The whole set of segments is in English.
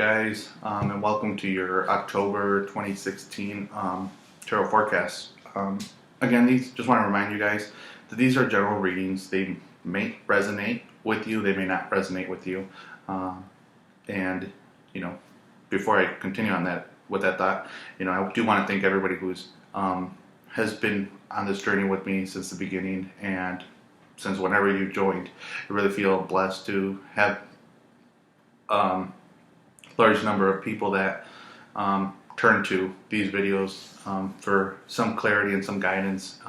guys, and welcome to your October 2016 tarot forecast. Again, just want to remind you guys that these are general readings. They may resonate with you, they may not resonate with you. And before I continue on that with that thought, I do want to thank everybody who's has been on this journey with me since the beginning and since whenever you joined. I really feel blessed to have large number of people that turn to these videos for some clarity and some guidance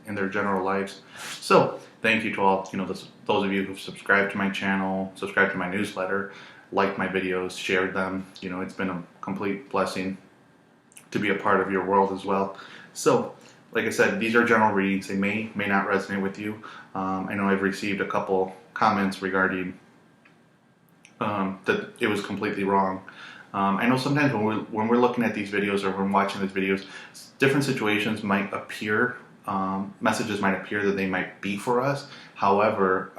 in their general lives. So thank you to all those of you who've subscribed to my channel, subscribed to my newsletter, liked my videos, shared them. It's been a complete blessing to be a part of your world as well. So like I said, these are general readings. They may not resonate with you. I know I've received a couple comments regarding that it was completely wrong. I know sometimes when we're looking at these videos or when watching these videos, different situations might appear, messages might appear that they might be for us. However,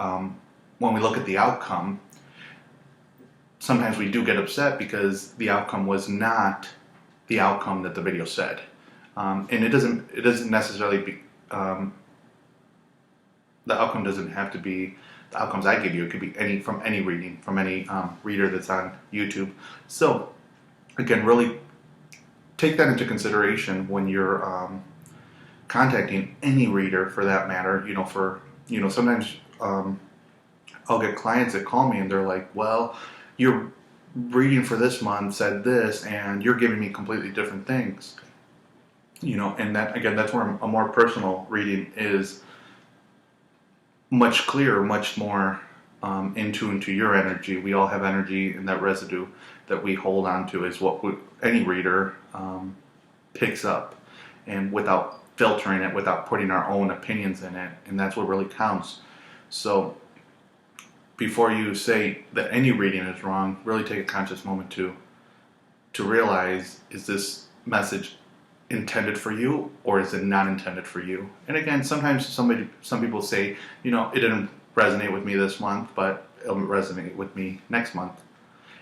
when we look at the outcome, sometimes we do get upset because the outcome was not the outcome that the video said. And it doesn't necessarily be, the outcome doesn't have to be the outcomes I give you. It could be from any reading, from any reader that's on YouTube. So again, really take that into consideration when you're contacting any reader for that matter. Sometimes I'll get clients that call me and they're like, well, your reading for this month said this and you're giving me completely different things. And that, again, that's where a more personal reading is much clearer, much more in tune to your energy. We all have energy, and that residue that we hold on to is what any reader picks up, and without filtering it, without putting our own opinions in it, and that's what really counts. So before you say that any reading is wrong, really take a conscious moment to realize, is this message intended for you or is it not intended for you? And again, sometimes some people say, it didn't resonate with me this month, but it'll resonate with me next month.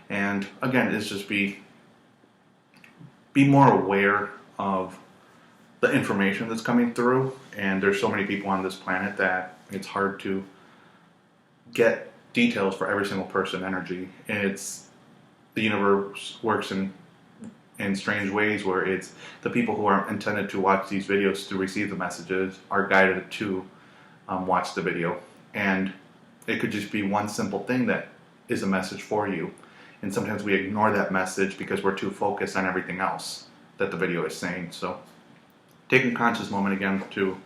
And again, it's just be more aware of the information that's coming through. And there's so many people on this planet that it's hard to get details for every single person energy. And the universe works in strange ways where it's the people who are intended to watch these videos to receive the messages are guided to watch the video. And it could just be one simple thing that is a message for you. And sometimes we ignore that message because we're too focused on everything else that the video is saying. So take a conscious moment again to,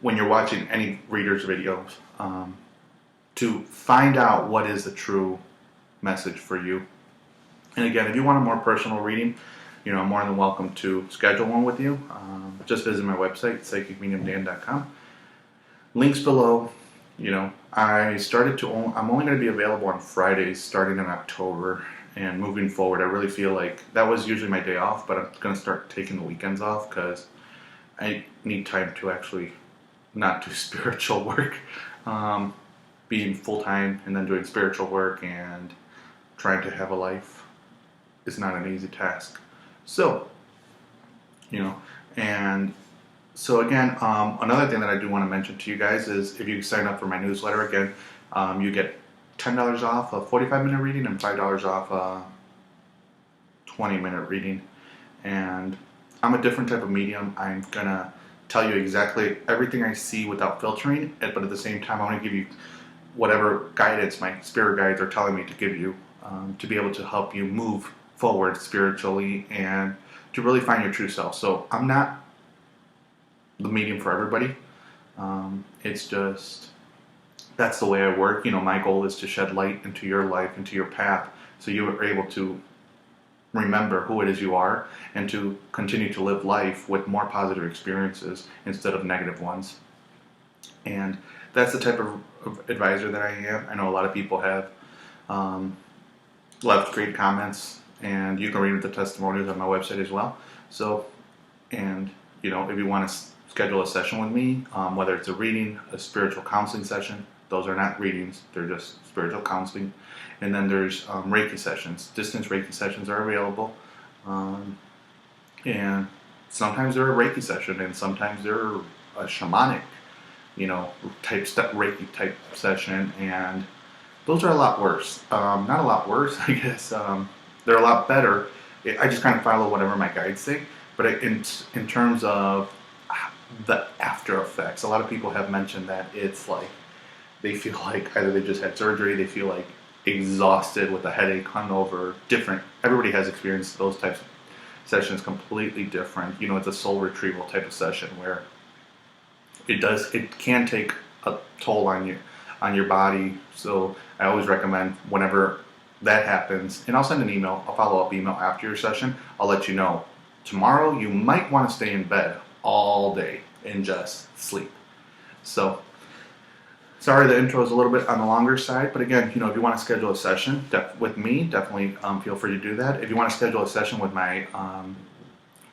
when you're watching any reader's videos, to find out what is the true message for you. And again, if you want a more personal reading, I'm more than welcome to schedule one with you. Just visit my website, psychicmediumdan.com. Links below. I'm only going to be available on Fridays starting in October and moving forward. I really feel like that was usually my day off, but I'm going to start taking the weekends off because I need time to actually not do spiritual work. Being full-time and then doing spiritual work and trying to have a life is not an easy task. So, and so again, another thing that I do want to mention to you guys is if you sign up for my newsletter, again, you get $10 off a 45-minute reading and $5 off a 20-minute reading. And I'm a different type of medium. I'm going to tell you exactly everything I see without filtering it, but at the same time, I want to give you whatever guidance my spirit guides are telling me to give you to be able to help you move forward spiritually and to really find your true self. So I'm not the medium for everybody. It's just, that's the way I work. My goal is to shed light into your life, into your path, so you are able to remember who it is you are and to continue to live life with more positive experiences instead of negative ones. And that's the type of advisor that I am. I know a lot of people have left great comments, and you can read the testimonials on my website as well. So, and if you want to schedule a session with me, whether it's a reading, a spiritual counseling session, Those are not readings; they're just spiritual counseling. And then there's Reiki sessions. Distance Reiki sessions are available, and sometimes they're a Reiki session, and sometimes they're a shamanic, Reiki type session, and those are a lot worse. Not a lot worse, I guess. They're a lot better. I just kind of follow whatever my guides say. But in terms of the after effects, a lot of people have mentioned that it's like they feel like either they just had surgery, they feel like exhausted with a headache, hungover, different. Everybody has experienced those types of sessions completely different. It's a soul retrieval type of session where it can take a toll on your body. So I always recommend whenever that happens, and I'll send an email, a follow-up email after your session. I'll let you know. Tomorrow you might want to stay in bed all day and just sleep. So sorry the intro is a little bit on the longer side, but again, if you want to schedule a session with me, definitely feel free to do that. If you want to schedule a session with my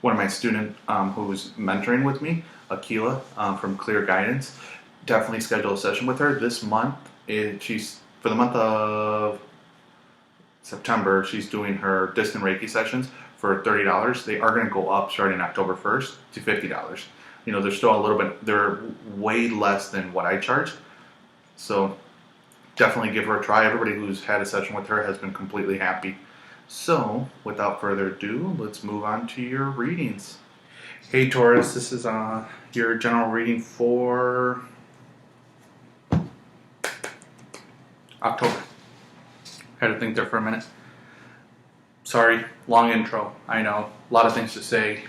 one of my students who's mentoring with me, Akila from Clear Guidance, definitely schedule a session with her this month. She's for the month of September. She's doing her distant Reiki sessions for $30. They are going to go up starting October 1st to $50. They're still a little bit. They're way less than what I charge. So definitely give her a try. Everybody who's had a session with her has been completely happy. So without further ado, let's move on to your readings. Hey Taurus, this is your general reading for October. Had to think there for a minute. Sorry, long intro. I know, a lot of things to say,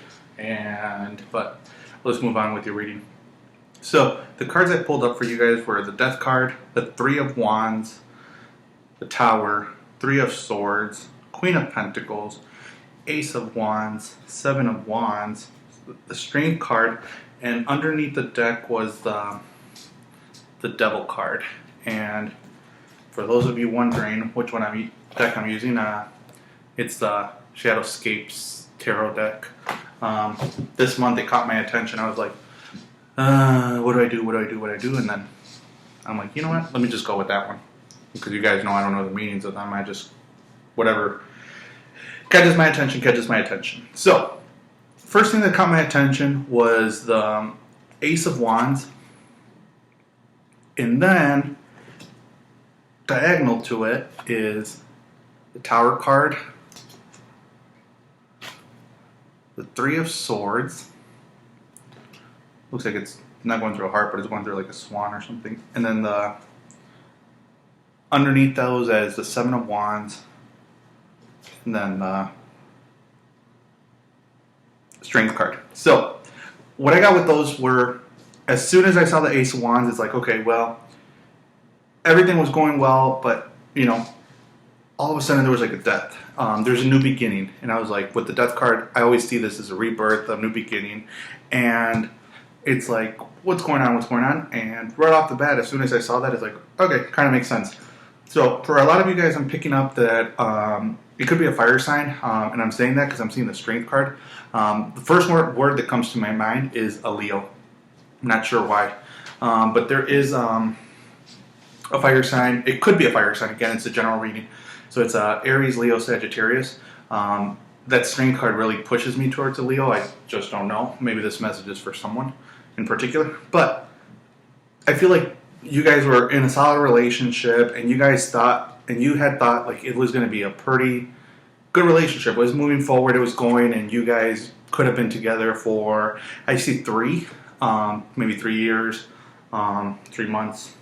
but let's move on with your reading. So the cards I pulled up for you guys were the Death card, the Three of Wands, the Tower, Three of Swords, Queen of Pentacles, Ace of Wands, Seven of Wands, the Strength card, and underneath the deck was the Devil card. And for those of you wondering which deck I'm using, it's the Shadowscapes Tarot deck. This month it caught my attention. I was like, what do I do? And then I'm like, you know what? Let me just go with that one. Because you guys know I don't know the meanings of them. I just, whatever catches my attention. So, first thing that caught my attention was the Ace of Wands. And then, diagonal to it is the Tower card, the Three of Swords. Looks like it's not going through a heart, but it's going through like a swan or something. And then underneath those as the Seven of Wands, and then the Strength card. So what I got with those were, as soon as I saw the Ace of Wands, it's like, okay, well, everything was going well, but all of a sudden there was like a death. There's a new beginning, and I was like, with the Death card, I always see this as a rebirth, a new beginning, and it's like, what's going on? And right off the bat, as soon as I saw that, it's like, okay, kind of makes sense. So for a lot of you guys, I'm picking up that it could be a fire sign, and I'm saying that because I'm seeing the Strength card. The first word that comes to my mind is a Leo. I'm not sure why, but there is a fire sign. It could be a fire sign. Again, it's a general reading. So it's Aries, Leo, Sagittarius. That Strength card really pushes me towards a Leo. I just don't know. Maybe this message is for someone in particular. But I feel like you guys were in a solid relationship, and you guys thought like it was going to be a pretty good relationship. It was moving forward. It was going, and you guys could have been together for, I see maybe 3 years, 3 months.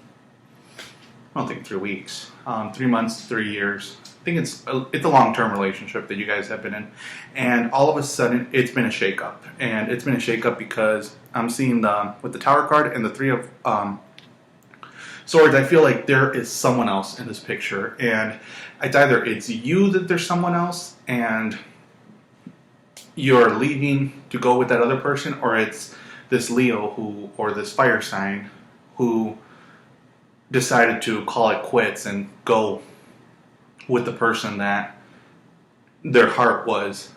I don't think 3 weeks. 3 months, 3 years. I think it's a long-term relationship that you guys have been in, and all of a sudden it's been a shakeup. And it's been a shakeup because I'm seeing with the Tower card and the Three of Swords, I feel like there is someone else in this picture, and either it's you that there's someone else and you're leaving to go with that other person, or it's this Leo or this fire sign who decided to call it quits and go with the person that their heart was,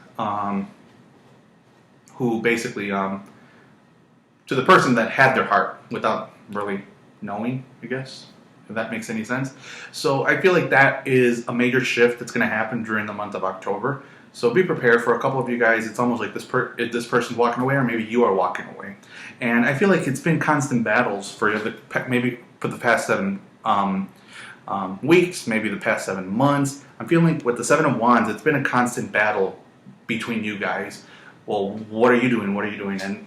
who basically, to the person that had their heart without really knowing, I guess. if that makes any sense. So I feel like that is a major shift that's going to happen during the month of October. So be prepared. For a couple of you guys, it's almost like this person's walking away, or maybe you are walking away. And I feel like it's been constant battles for maybe for the past 7 weeks, maybe the past 7 months. I'm feeling with the Seven of Wands, it's been a constant battle between you guys. Well, what are you doing? What are you doing? And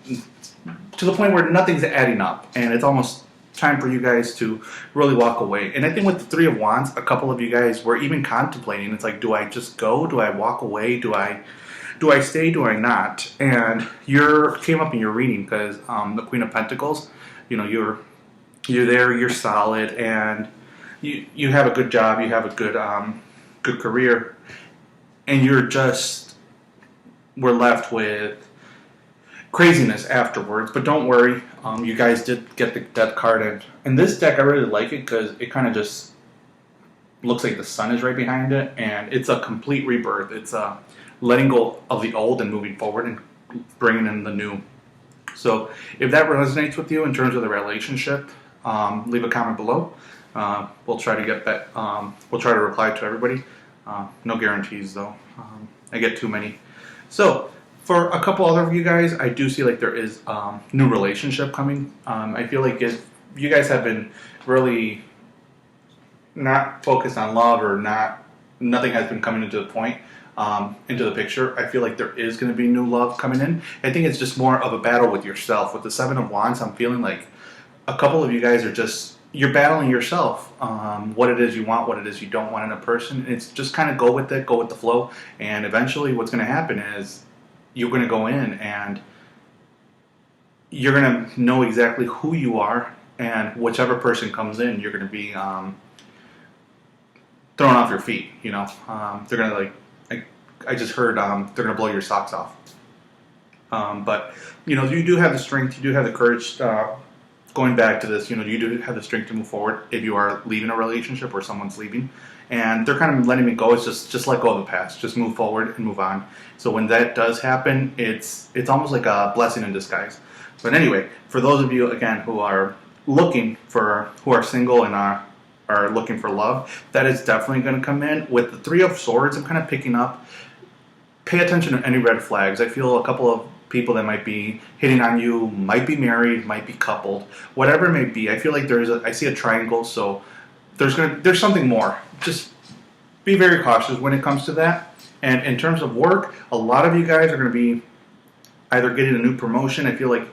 to the point where nothing's adding up, and it's almost time for you guys to really walk away. And I think with the Three of Wands, a couple of you guys were even contemplating. It's like, do I just go? Do I walk away? Do I stay? Do I not? And you came up in your reading because the Queen of Pentacles. You're there. You're solid, and you have a good job. You have a good career, and we're left with craziness afterwards. But don't worry, you guys did get the Death card in. And this deck, I really like it because it kind of just looks like the sun is right behind it, and it's a complete rebirth. It's a letting go of the old and moving forward and bringing in the new. So if that resonates with you in terms of the relationship, leave a comment below. We'll try to get that. We'll try to reply to everybody. No guarantees though. I get too many. So for a couple other of you guys, I do see like there is new relationship coming. I feel like if you guys have been really not focused on love, or nothing has been coming into the picture, I feel like there is going to be new love coming in. I think it's just more of a battle with yourself. With the Seven of Wands, I'm feeling like a couple of you guys are you're battling yourself, what it is you want, what it is you don't want in a person. It's just kind of go with it, go with the flow, and eventually what's going to happen is you're going to go in and you're going to know exactly who you are, and whichever person comes in, you're going to be thrown off your feet. They're going to I just heard they're going to blow your socks off. But you do have the strength, you do have the courage. Going back to this, you do have the strength to move forward if you are leaving a relationship or someone's leaving, and they're kind of letting me go. It's just let go of the past, just move forward and move on. So when that does happen, it's almost like a blessing in disguise. But anyway, for those of you again who are single and are looking for love, that is definitely going to come in. With the Three of Swords, I'm kind of picking up. Pay attention to any red flags. I feel a couple of people that might be hitting on you, might be married, might be coupled, whatever it may be. I feel like I see a triangle, so there's something more. Just be very cautious when it comes to that. And in terms of work, a lot of you guys are going to be either getting a new promotion. I feel like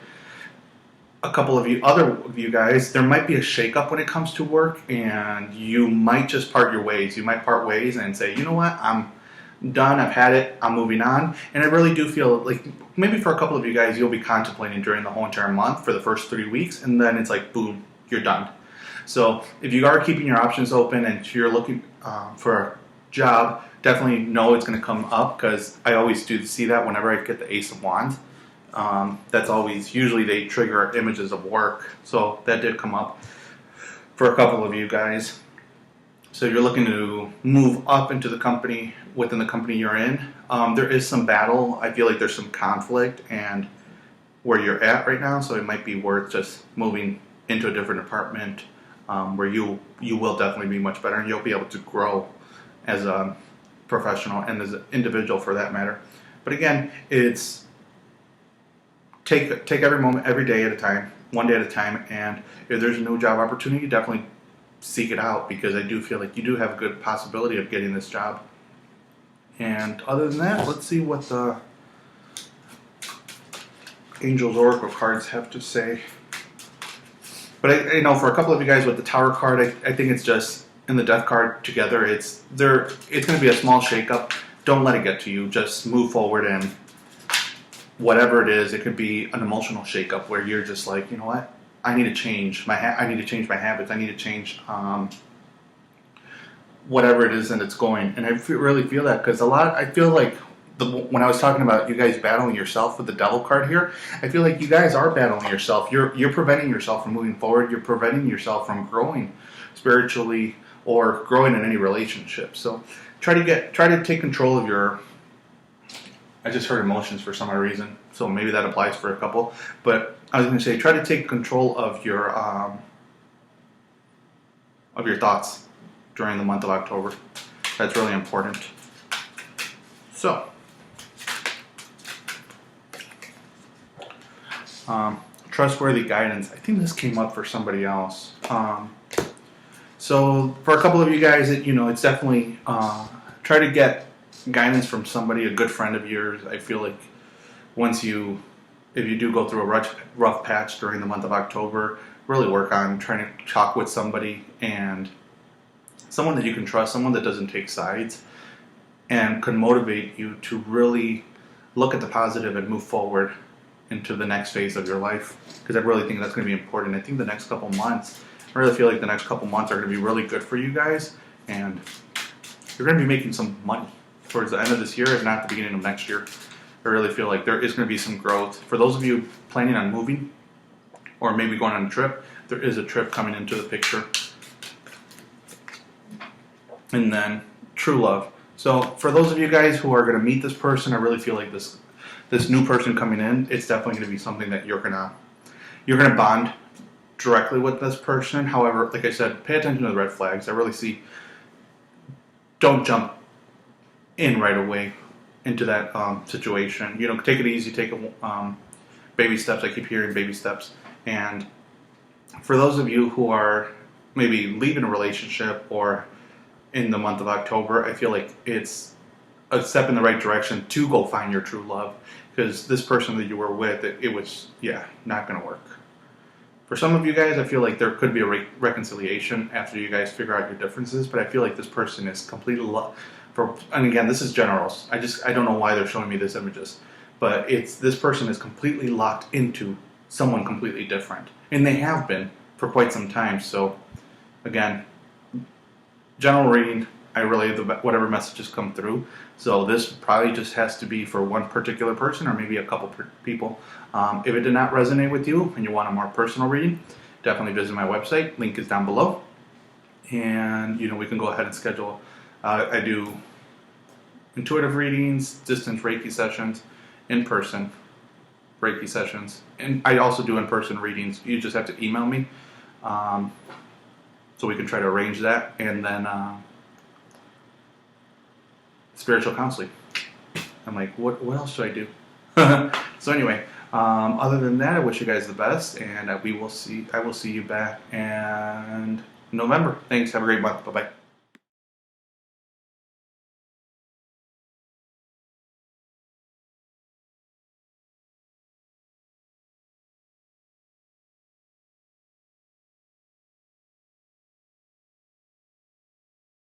a couple of you guys, there might be a shakeup when it comes to work, and you might just part your ways. You might part ways and say, you know what, I'm done, I've had it, I'm moving on. And I really do feel like maybe for a couple of you guys, you'll be contemplating during the whole entire month for the first 3 weeks, and then it's like, boom, you're done. So if you are keeping your options open and you're looking for a job, definitely know it's going to come up, because I always do see that whenever I get the Ace of Wands. That's always, usually they trigger images of work. So that did come up for a couple of you guys. So you're looking to move up into the company, within the company you're in. There is some battle. I feel like there's some conflict and where you're at right now. So it might be worth just moving into a different department where you will definitely be much better, and you'll be able to grow as a professional and as an individual for that matter. But again, it's take every moment, every day at a time, one day at a time. And if there's a new job opportunity, definitely seek it out, because I do feel like you do have a good possibility of getting this job. And other than that, let's see what the Angels Oracle cards have to say. But I for a couple of you guys with the Tower card, I think it's just in the Death card together. It's going to be a small shakeup. Don't let it get to you. Just move forward, and whatever it is, it could be an emotional shakeup where you're just like, you know what, I need to change I need to change my habits. I need to change whatever it is that it's going. And I really feel that, because I feel like when I was talking about you guys battling yourself with the Devil card here, I feel like you guys are battling yourself. You're preventing yourself from moving forward. You're preventing yourself from growing spiritually or growing in any relationship. So try to take control of your. I just heard emotions for some odd reason, so maybe that applies for a couple. But I was going to say, try to take control of your of your thoughts during the month of October. That's really important. So, trustworthy guidance. I think this came up for somebody else. So for a couple of you guys, it's definitely try to get guidance from somebody, a good friend of yours. I feel like if you do go through a rough patch during the month of October, really work on trying to talk with somebody, and someone that you can trust, someone that doesn't take sides, and can motivate you to really look at the positive and move forward into the next phase of your life. Because I really think that's going to be important. I think the next couple months, I really feel like the next couple months are going to be really good for you guys, and you're going to be making some money towards the end of this year, if not the beginning of next year. I really feel like there is going to be some growth. For those of you planning on moving or maybe going on a trip, there is a trip coming into the picture. And then true love. So for those of you guys who are going to meet this person, I really feel like this new person coming in, it's definitely going to be something that you're going to bond directly with this person. However, like I said, pay attention to the red flags. I really see, don't jump in right away into that situation. Take it easy, take baby steps. I keep hearing baby steps. And for those of you who are maybe leaving a relationship or in the month of October, I feel like it's a step in the right direction to go find your true love, because this person that you were with, it was, not going to work. For some of you guys, I feel like there could be a reconciliation after you guys figure out your differences, but I feel like this person is completely and again, this is generals. I don't know why they're showing me these images, but this person is completely locked into someone completely different, and they have been for quite some time. So again, general reading, I relay whatever messages come through. So this probably just has to be for one particular person or maybe a couple people. If it did not resonate with you and you want a more personal reading, definitely visit my website. Link is down below. And we can go ahead and schedule. I do intuitive readings, distance Reiki sessions, in-person Reiki sessions, and I also do in-person readings. You just have to email me, so we can try to arrange that. And then spiritual counseling. I'm like, what else should I do? So anyway, other than that, I wish you guys the best, and I will see you back in November. Thanks. Have a great month. Bye bye.